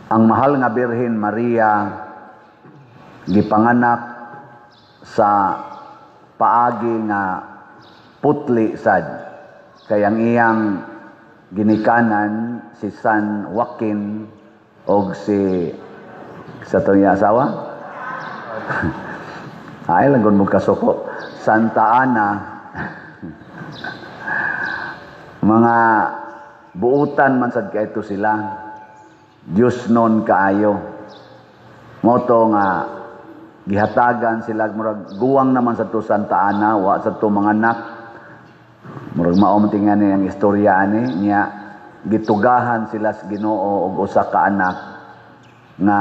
Ang mahal nga Birhen Maria gipanganak sa paagi nga putli sad, kay ang iyang ginikanan si San Joaquin og si sa to niya asawa ay lang mo kasuko Santa Ana. Mga buutan man sad kayto sila, Diyos non kaayo. Moto nga gihatagan sila murag guwang naman sa to Santa Ana, wa sa to mga anak. Murag maomtingan ni ang istorya ani niya gitugahan sila sa Ginoo og usa ka anak nga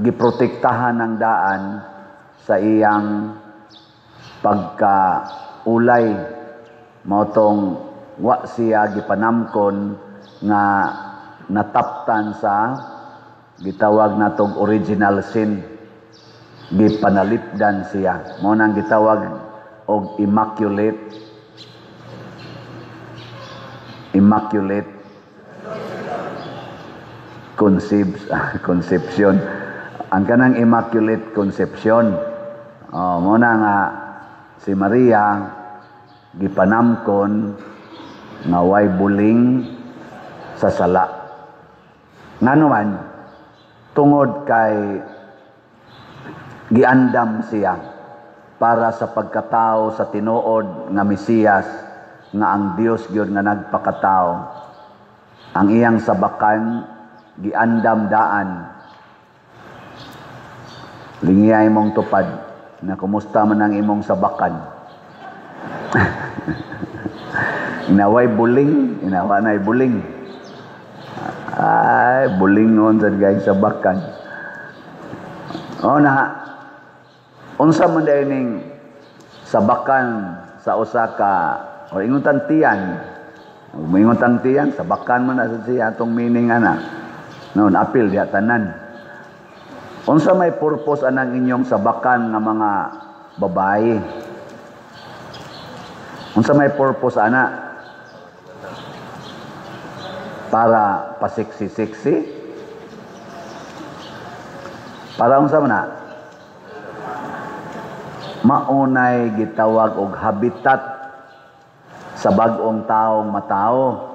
giprotektahan ng daan sa iyang pagkaulay. Motong wa siya gipanamkon nga nataptan sa gitawag natong original sin, gipanalipdan siya, mo nang gitawag og immaculate conception. Ang kanang immaculate conception, mo na nga si Maria gipanamkon nga way buling sa sala. Nga naman, tungod kay giandam siya para sa pagkatao sa tinuod nga Mesiyas, nga ang Dios gyud nga nagpakatao. Ang iyang sabakan giandam daan. Lingiyay mong tupad na kumusta man ang imong sabakan. Inaway buling, inawa na buling. Ay, bulingon sa guys sa bakan. O na, unsa man ning sabakan sa usa ka o ingutan tiyan. Ingutan tiyan, sabakan man na siya atong meaning ana. Noon apil diha tanan. Unsa may purpose anang inyong sabakan nga mga babae? Unsa may purpose ana? Para pasiksi-siksi? Para unsa man na? Maunay gitawag og habitat sa bag-ong taong matao.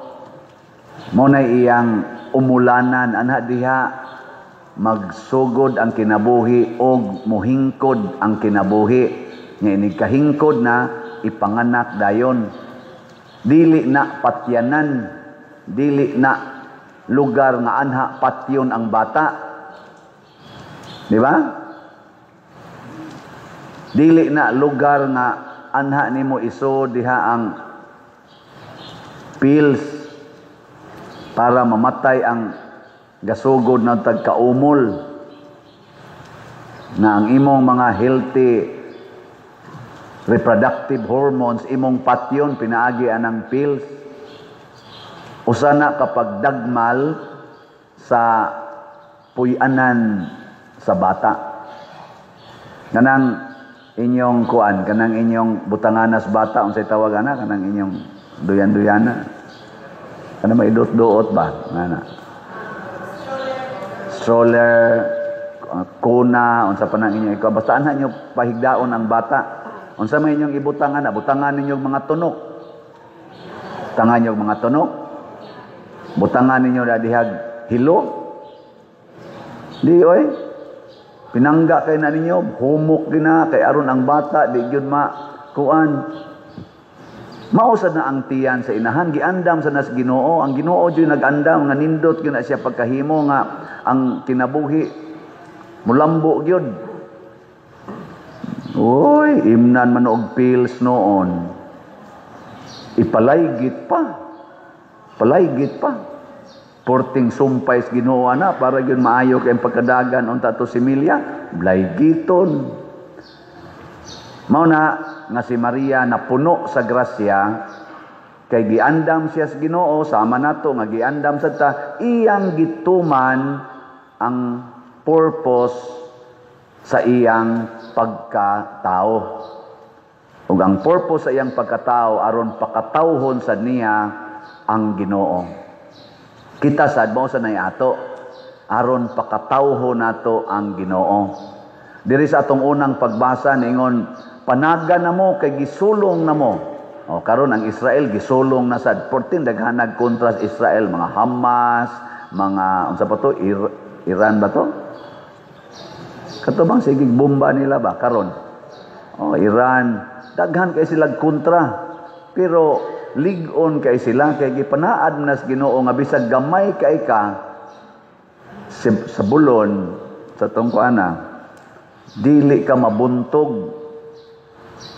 Maunay iyang umulanan anha diha magsugod ang kinabuhi og muhingkod ang kinabuhi. Nya inig kahingkod na ipanganak dayon. Dili na patyanan, dili na lugar nga anha patyon ang bata. Di ba? Dili na lugar nga anha nimo iso diha ang pills para mamatay ang gasugod na tagkaumol, na ang imong mga healthy reproductive hormones imong patyon pinaagi anang pills. Usa na kapag dagmal sa puy-anan sa bata. Kanang inyong kuan, kanang inyong butanganas bata, unsay tawag ana, kanang inyong duyan-duyana. Kanang may duot-duot ba? Ngana. Stroller, kuna, unsa pa nang inyong ikaw. Basta ana nyo pahigdaon ang bata. Unsa may inyong ibutangan na, butangan ninyong mga tunok. Butangan ninyong mga tunok. Butangan ninyo na dihag hilo. Di oy. Pinangga kay na ninyo, humok gina kay aron ang bata di gyud kuan. Mausad na ang tiyan sa inahan, giandam sa nas Ginoo. Ang Ginoo jud nagandam nga nindot gyud na siya pagkahimo nga ang kinabuhi mulambo gyud. Oy, imnan man og pills noon. Ipalaygit pa. Palaygit pa. Porting sumpay sa Ginoo na para gyud maayo kay pagkadagan unta to similya, blaygiton. Mao na nga si Maria napuno sa grasya kay giandam siya sa Ginoo, sama nato nga giandam sad ta, iyang gituman ang purpose sa iyang pagkatao. Ug ang purpose sa iyang pagkatao aron pakatawhon sad niya ang Ginoo. Kita sad mo sa nay ato aron pakatawho nato ang Ginoo. Diri sa atong unang pagbasa ningon, panaga na mo kay gisulong na mo. O karon ang Israel gisulong na sad. 14 daghanag kontra sa Israel, mga Hamas, mga unsa pa to, Iran ba to? Katubang sige bomba nila ba karon? Iran, daghan kay sila kontra. Pero ligon kay sila kay gipanaad nas Ginoo nga bisag gamay kay ka sa bulon sa tungkuana, dili ka mabuntog,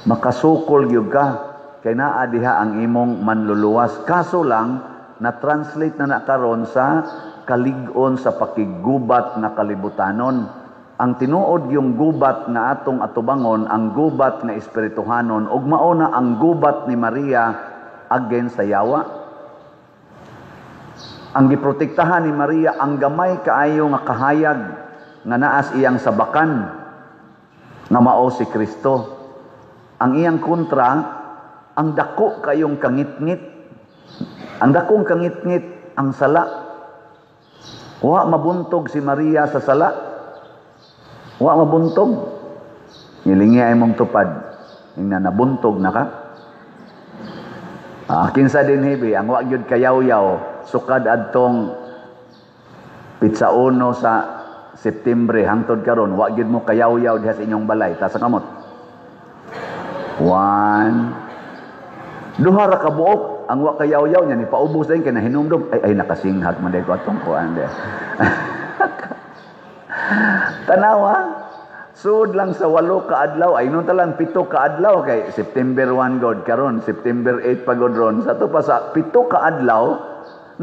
makasukol gyud ka kay naa diha ang imong manluluwas. Kaso lang na-translate na karon sa kalig-on sa pakigubat na kalibutanon. Ang tinuod yung gubat nga atong atubangon, ang gubat nga espirituhanon, ug mao na ang gubat ni Maria against sa yawa. Ang giprotektahan ni Maria ang gamay kaayo nga kahayag nga naas iyang sabakan nga mao si Kristo. Ang iyang kontra, ang dako kayong kangit-ngit. Ang dakong kangit-ngit ang sala. Wa mabuntog si Maria sa sala. Wa mabuntog. Nilingi ay mong tupad. Ingna nabuntog na ka. Kinsa din hibi, ang wa gyud kayaw-yaw, sukad adtong pitsa 1 sa Septembre hangtod karon, wa gyud mo kayaw-yaw diha sa inyong balay. Ta sa kamot. 1 duha ra ka buok ang wa kayaw-yaw nya ni paubos din kay nahinumdom ay nakasinghag man day ko atong kuan de. Tanawa sud lang sa 8 ka adlaw ay nun talang 7 ka adlaw kay September 1 god karon September 8 pagod ron sa to pa sa 7 ka adlaw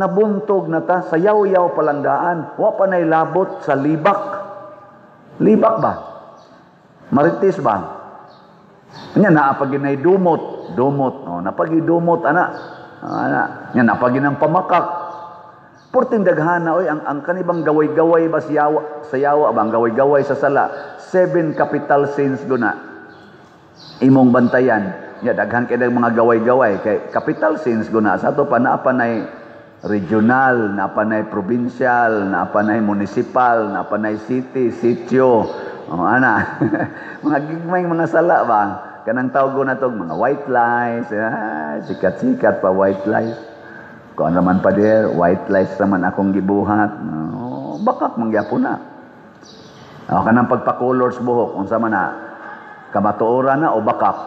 nabuntog na ta sa yaw-yaw palanggaan wa pa nay labot sa libak ba marites ba nya naapagin nay dumot napagidumot ana nya napagin ang pamakak porting daghana oy ang kanibang gaway-gaway ba sa yawa ba ang gaway-gaway sa sala 7 capital sins guna imong bantayan nya daghan kay mga gaway-gaway kay capital sins guna sa ato pa naa panay regional, naa panay provincial, naa panay municipal, naa panay city, sitio ana mga gigmay mga sala ba kanang tawgo na to mga white lies, sikat-sikat pa white lies. Kung naman pa der, white lies naman akong gibuhat. Bakak mangyapon na. Kanang pagpa-colors buhok, unsa man na, kamatuoran na o bakak?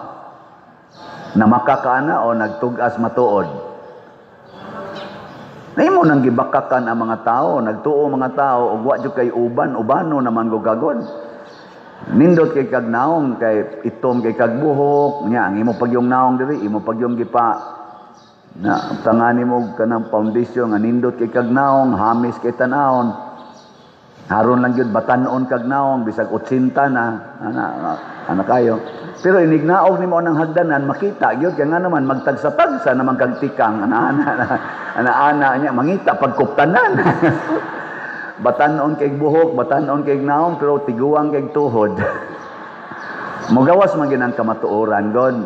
Namakak ka na o nagtugas matuod? Nahimo nang gibakakan ang mga tao, nagtuo mga tao, ug wa jud kay ubano naman gugagod. Nindot kay kag naong kay itom kay kag buhok nya ang imo pag yung naong diri imo pag yung gipa na tangani mo kanang foundation nga nindot kay kag naong hamis kay tanawon haron lang gyud batan-on kag naong bisag 80 na ana kayo pero inignaog nimo nang hagdanan makita gyud kay nga naman magtagsa-tagsa naman kag tikang ana nya mangita pagkuptanan. Batanon kay buhok, batanon kay naong, pero tiguang kay tuhod. Mugawas man ginang kamatuoran, God.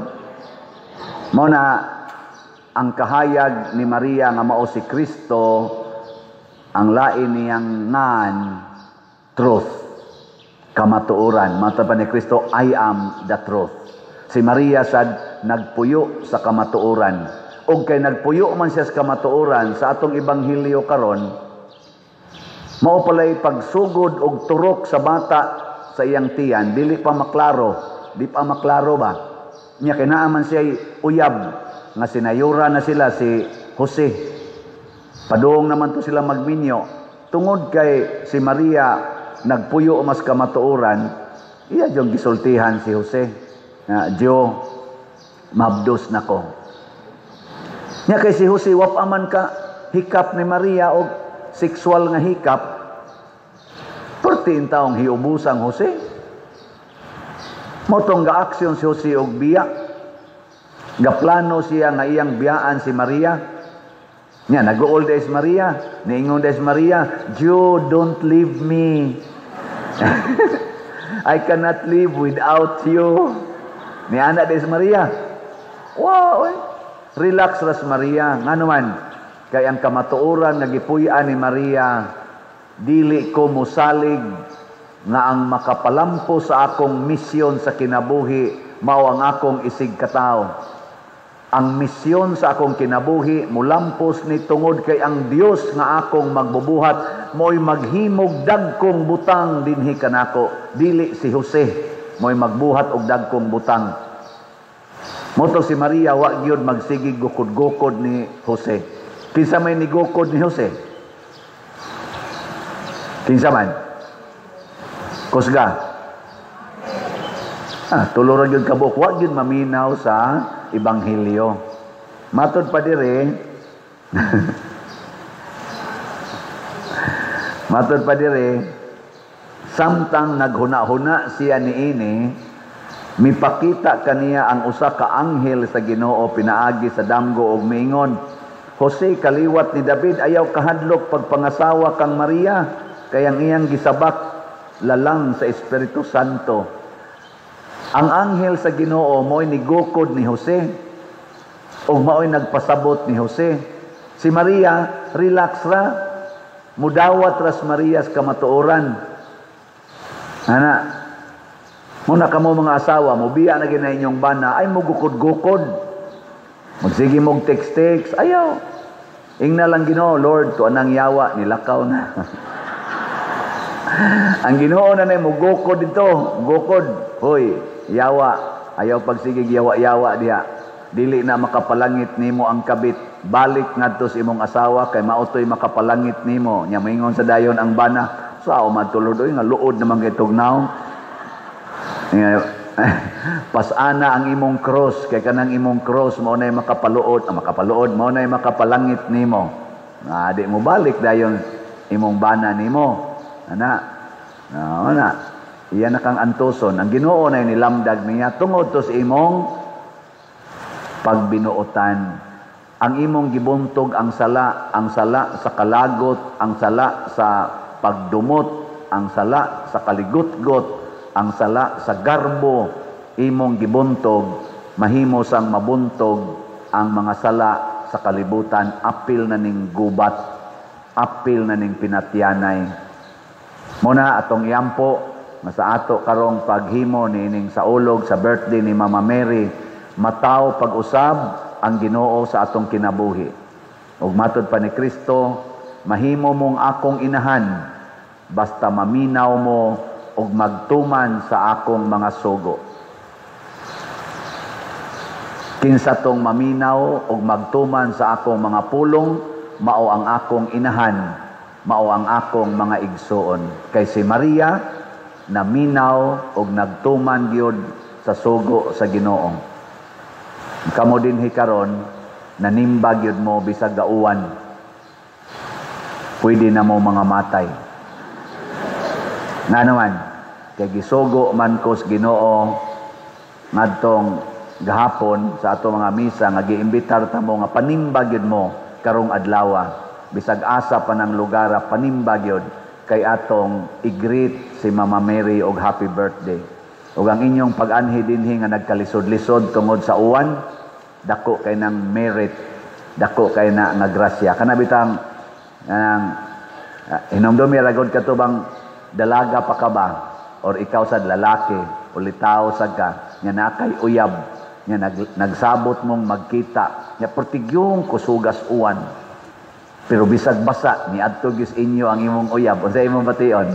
Mao na ang kahayag ni Maria nga mao si Kristo, ang lain niyang ngan, truth, kamatuoran. Mata pa ni Kristo, I am the truth. Si Maria sad nagpuyo sa kamatuoran. Og kay nagpuyo man siya sa kamatuoran, sa atong ebanghelyo karon, mao palay pagsugod og turok sa bata sa iyang tiyan dili pa maklaro ba nya kay naa man siya uyab nga sinayura na sila si Jose padung naman to sila magminyo tungod kay si Maria nagpuyo mas kamatuoran iya jong gisultihan si Jose na Dio mabdos nako nya kay si Jose wa pa man ka hikap ni Maria og sexual nga hikap, 14 taong hiubusang Jose. Motong ga-aksyon si Jose og biya. Gaplano siya nga iyang biyaan si Maria. Nya, nag-old days Maria. Niingon days Maria, "You don't leave me. I cannot live without you." Ni anak days Maria. Wow, relax ras Maria. Nga naman, kay ang kamatuoran nga gipuy-an ni Maria dili ko musalig nga ang makapalampo sa akong misyon sa kinabuhi mao ang akong isig katao. Ang misyon sa akong kinabuhi mulampos ni tungod kay ang Dios nga akong magbubuhat mo'y maghimog dagkong butang dinhi kanako. Dili si Jose mo'y magbuhat og dagkong butang. Moto si Maria wa gyud magsigig gukod-gukod ni Jose. Kinsa may nigukod ni Jose? Kinsa man? Kusga. Tulo ra gyud kabuk, wa gyud maminaw sa ebanghelyo. Matod pa dire. Matod pa dire, samtang naghuna-huna siya niini, mipakita kaniya ang usa ka anghel sa Ginoo pinaagi sa damgo og miingon, Jose, kaliwat ni David, ayaw kahadlok pagpangasawa kang Maria, kay ang iyang gisabak lalang sa Espiritu Santo. Ang anghel sa Ginoo mo'y nigukod ni Jose o mo'y nagpasabot ni Jose. Si Maria, relax ra, mudawat ras Marias kamatuoran. Ana, muna ka mo mga asawa, mubiya na gina inyong bana, ay mugukod-gukod. Magsige mong text-text, ayaw. Ingna lang Ginoo, Lord, to anang yawa, nilakaw na. Ang Ginoo na mugukod dito, gukod. Hoy, yawa, ayaw pagsigig yawa-yawa diha. Dili na makapalangit nimo ang kabit. Balik ngadto sa imong asawa kay mautoy makapalangit nimo. Nya moingon sa dayon ang bana, sao matulod oy nga luod naman kay tugnaw. Pasana ang imong cross kay kanang imong cross mao nay makapaluod, mao nay makapalangit nimo. Di mo balik dayon imong bana nimo. Ana, iyan na kang antuson. Ang Ginoo na nilamdag niya tungod to sa imong pagbinuotan. Ang imong gibuntog ang sala sa kalagot, ang sala sa pagdumot, ang sala sa kaligutgot, ang sala sa garbo, imong gibuntog, mahimo sang mabuntog ang mga sala sa kalibutan, apil na ning gubat, apil na ning pinatyanay. Muna atong iyampo sa ato karong paghimo niining sa ulog sa birthday ni Mama Mary, mataw pag-usab ang Ginoo sa atong kinabuhi. Ug matod pa ni Kristo, mahimo mong akong inahan basta maminaw mo ug magtuman sa akong mga sugo. Kinsa tong maminaw ug magtuman sa akong mga pulong, mao ang akong inahan, mao ang akong mga igsuon. Kay si Maria naminaw og nagtuman gyud sa sugo sa Ginoo. Kamo dinhi karon nanimba gyud mo bisag gauwan. Pwede na mo mga matay. Nga naman, kay gisugo man ko sa Ginoo ngadtong gahapon sa ato mga misa nga giimbitar ta mo nga panimba gyud mo karong adlaw. Bisag asa pa ng lugar panimba gyud kay atong i-greet si Mama Mary og happy birthday. Ug ang inyong pag-anhi dinhi nga nagkalisod-lisod tungod sa uwan, dako kay nang merit, dako kay na nga grasya. Kana bitang hinumdumi ragod katubang dalaga pa ka ba or ikaw sad lalaki o litaw sad ka nya nakay uyab nya nagsabot mong magkita nya pertigyong kusugas uwan. Pero bisag basa ni adto gis inyo ang imong uyab unsa imong bation?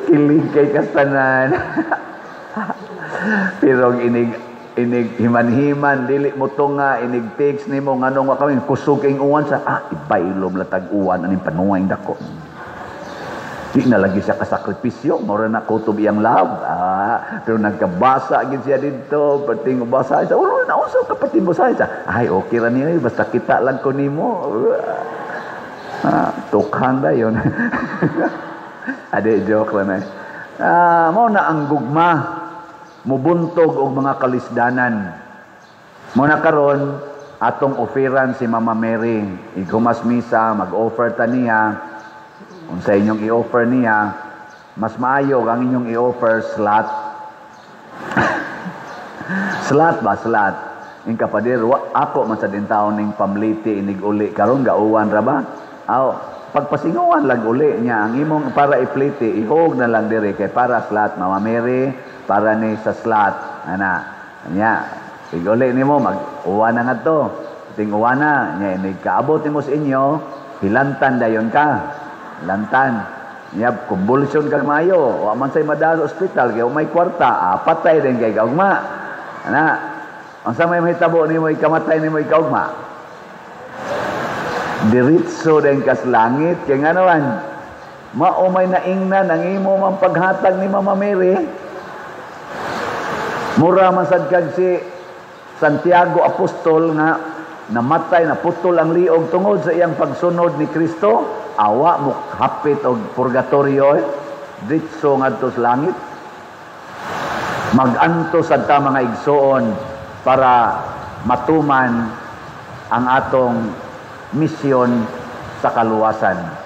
Kilig kay kastanan. Pero inig himan-himan dili mo to nga inig text nimo nganong wa kami kusog ing uwan sa ibaylom latag uwan aning panuway dako. Di na lagi siya kasakripisyo, mora na kutob iyang love. Pero nagkabasa gid siya dito, pating basa siya. Ulo na uso ka pating basa siya. Ay, okay ra niya, basta kita lang ko nimo. Tukhang da yun. Ade, joke lang mo na ang gugma, mubuntog og mga kalisdanan. Mo na karon atong oferan si Mama Mary. Igumas misa, mag-offer ta niya. Kung sa inyong i-offer niya, mas maayo ang inyong i-offer slot. Slot ba? Slot. Yung kapadir, ako man sa din taon ng pamliti, inig-uli. Karon gauwan ra ba? pagpasinguan lang uli niya ang imong para ipliti ihog na lang dire kay para slot Mama Mary para ni sa slot ana nya iguli nimo mag-uwa na ngadto ting uwa na nya ni kaabot nimo sa inyo hilantan dayon ka lantan nya convulsion kag mayo wa man say madalo ospital kay may kwarta patay din kay kaugma ana unsa may mahitabo nimo ikamatay nimo ikaugma diritso din kas langit kaya nga naman maumay na ingnan ang imo mang paghatag ni Mama Mary mura man sad kag si Santiago Apostol nga namatay na putol ang liog tungod sa iyang pagsunod ni Kristo awa mo hapit og purgatorio diritso ngadto sa langit maganto sad ta mga igsoon para matuman ang atong misyon sa kaluwasan.